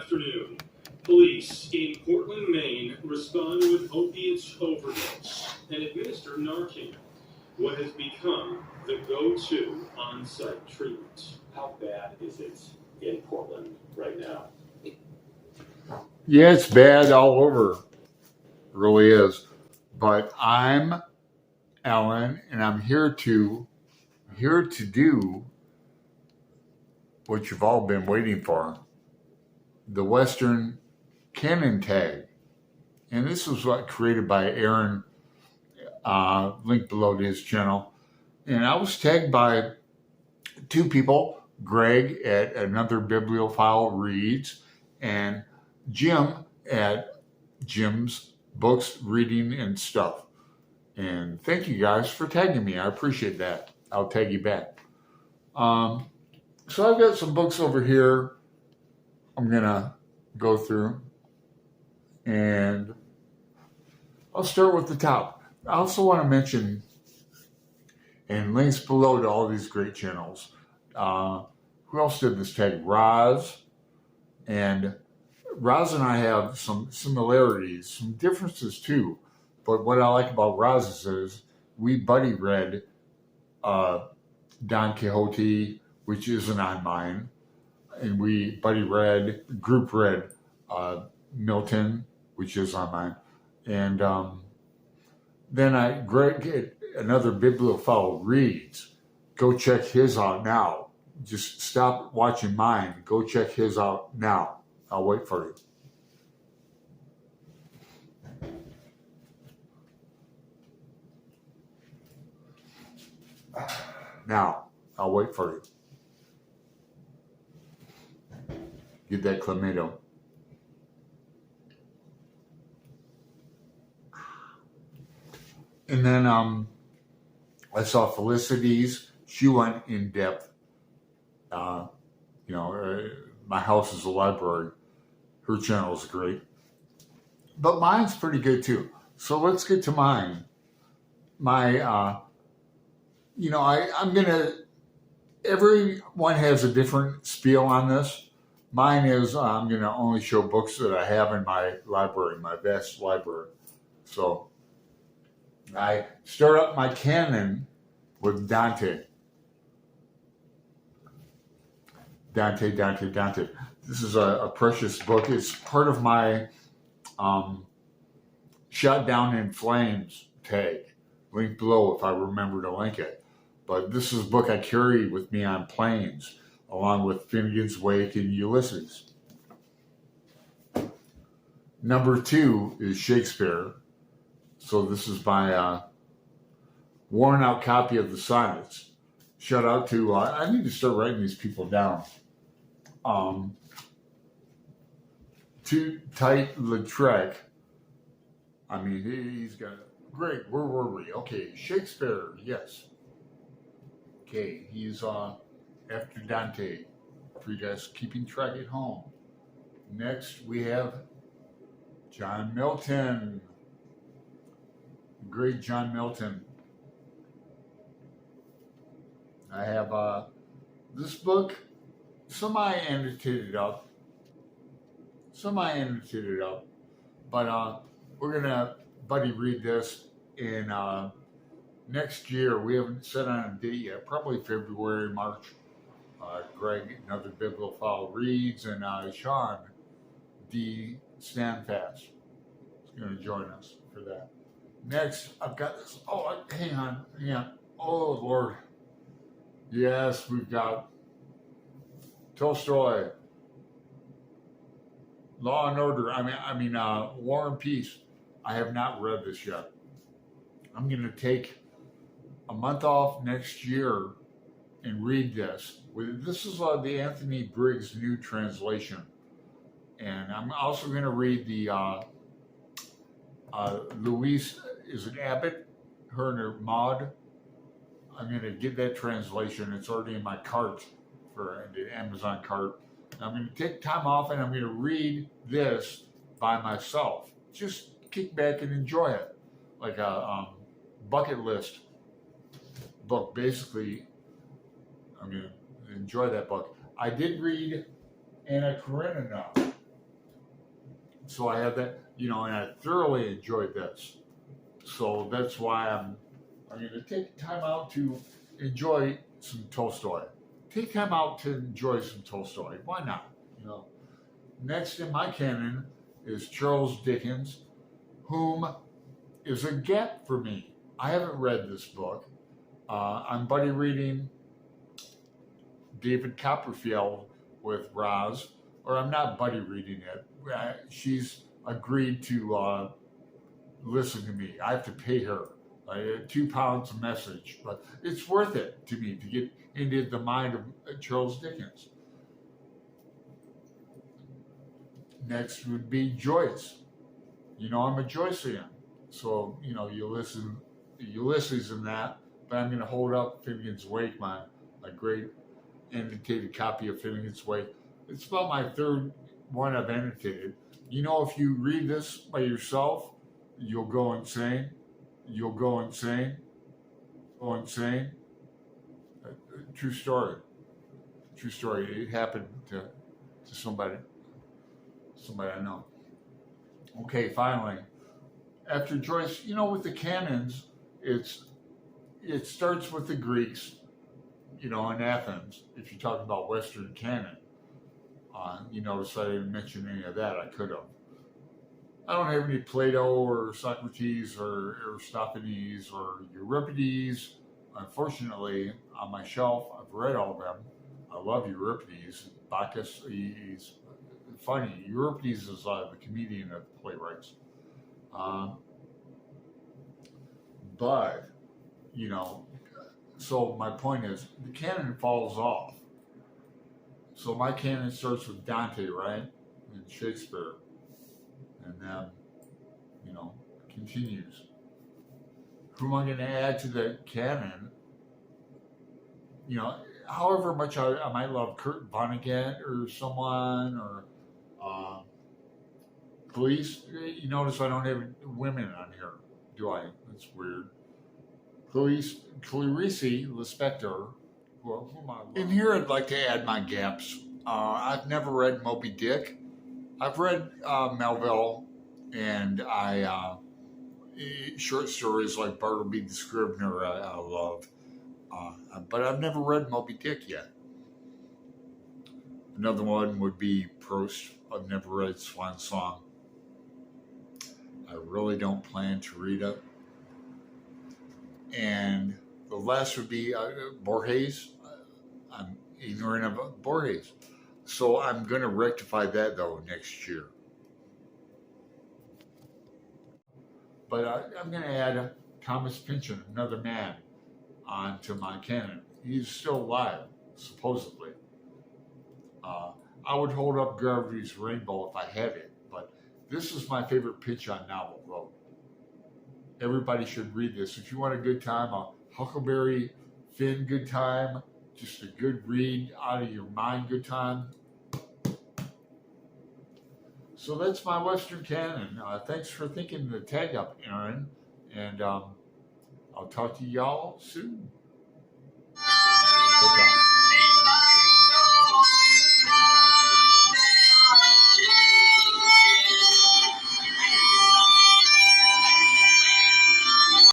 afternoon. Police in Portland, Maine respond with opiate overdose and administer Narcan, what has become the go-to on-site treatment. How bad is it in Portland right now? Yeah, it's bad all over. It really is. But I'm Alan, and I'm here to do what you've all been waiting for. The Western Canon Tag. And this was created by Aaron, link below to his channel. And I was tagged by two people, Greg at Another Bibliophile Reads, and Jim at Jim's Books, Reading, and Stuff. And thank you guys for tagging me. I appreciate that. I'll tag you back. So I've got some books over here I'm going to go through. And I'll start with the top. I also want to mention, and links below to all these great channels. Who else did this tag? Roz. And Roz and I have some similarities, some differences too. But what I like about Roz is we buddy read Don Quixote, which isn't on mine. And we group read Milton, which is on mine. And then Greg at Another Bibliophile Reads. Go check his out now. Just stop watching mine. Go check his out now. I'll wait for you. Now, I'll wait for you. Get that clamato. And then I saw Felicity's. She went in depth. My house is a library. Her channel is great. But mine's pretty good too. So let's get to mine. Everyone has a different spiel on this. Mine is I'm going to only show books that I have in my library, my vast library. So I start up my canon with Dante. Dante. This is a precious book. It's part of my Shot Down in Flames tag. Link below if I remember to link it. But this is a book I carry with me on planes, along with Finnegan's Wake and Ulysses. Number 2 is Shakespeare. So this is my worn out copy of the sonnets. Shout out to, I need to start writing these people down. Untitled. I mean, he's got, great, where were we? Okay, Shakespeare, yes. Okay, he's after Dante, for you guys keeping track at home. Next, we have John Milton. Great John Milton. I have this book, semi-annotated up, but we're going to buddy read this in next year. We haven't set on a date yet, probably February, March. Greg, Another Bibliophile Reads, and Sean D. Standfast is going to join us for that. Next, I've got this. Oh, hang on. Oh, Lord. Yes, we've got Tolstoy, Law and Order. War and Peace. I have not read this yet. I'm going to take a month off next year and read this. This is the Anthony Briggs new translation. And I'm also going to read the Louise, is it Abbott? Her and her Maud. I'm going to get that translation. It's already in my cart for the Amazon cart. I'm going to take time off and I'm going to read this by myself. Just kick back and enjoy it. Like a bucket list book. Basically, I'm going to enjoy that book. I did read Anna Karenina. So I had that, and I thoroughly enjoyed this. So that's why I'm going to take time out to enjoy some Tolstoy. Take time out to enjoy some Tolstoy. Why not? Next in my canon is Charles Dickens, whom is a gap for me. I haven't read this book. I'm buddy reading David Copperfield with Roz, or I'm not buddy reading it. She's agreed to listen to me. I have to pay her £2 a message, but it's worth it to me to get into the mind of Charles Dickens. Next would be Joyce. I'm a Joycean, so Ulysses in that. But I'm going to hold up Finnegan's Wake, my great annotated copy of Finnegan's Wake. It's about my third one I've annotated. If you read this by yourself, you'll go insane. You'll go insane. Go insane. True story. True story. It happened to somebody I know. Okay, finally, after Joyce, with the canons, it starts with the Greeks, in Athens. If you talk about Western Canon, you notice I didn't mention any of that. I could have. I don't have any Plato or Socrates or Aristophanes or Euripides. Unfortunately, on my shelf, I've read all of them. I love Euripides. Bacchus, he's funny. Euripides is the comedian of playwrights. But, so my point is, the canon falls off. So my canon starts with Dante, right? And Shakespeare. And then, continues. Who am I going to add to the canon? However much I might love Kurt Vonnegut or someone, or Police. You notice I don't have women on here, do I? That's weird. Clarice Lispector. In here, I'd like to add my gaps. I've never read Moby Dick. I've read Melville, and short stories like Bartleby the Scrivener I love. But I've never read Moby Dick yet. Another one would be Proust. I've never read Swan Song. I really don't plan to read it. And the last would be Borges. I'm ignorant of Borges. So I'm going to rectify that, though, next year. But I'm going to add Thomas Pynchon, another man, onto my canon. He's still alive, supposedly. I would hold up Gravity's Rainbow if I had it, but this is my favorite Pynchon novel, though. Everybody should read this. If you want a good time, a Huckleberry Finn good time, just a good read, out of your mind good time. So that's my Western Canon. Thanks for thinking the tag up, Aaron. And I'll talk to y'all soon. Bye-bye.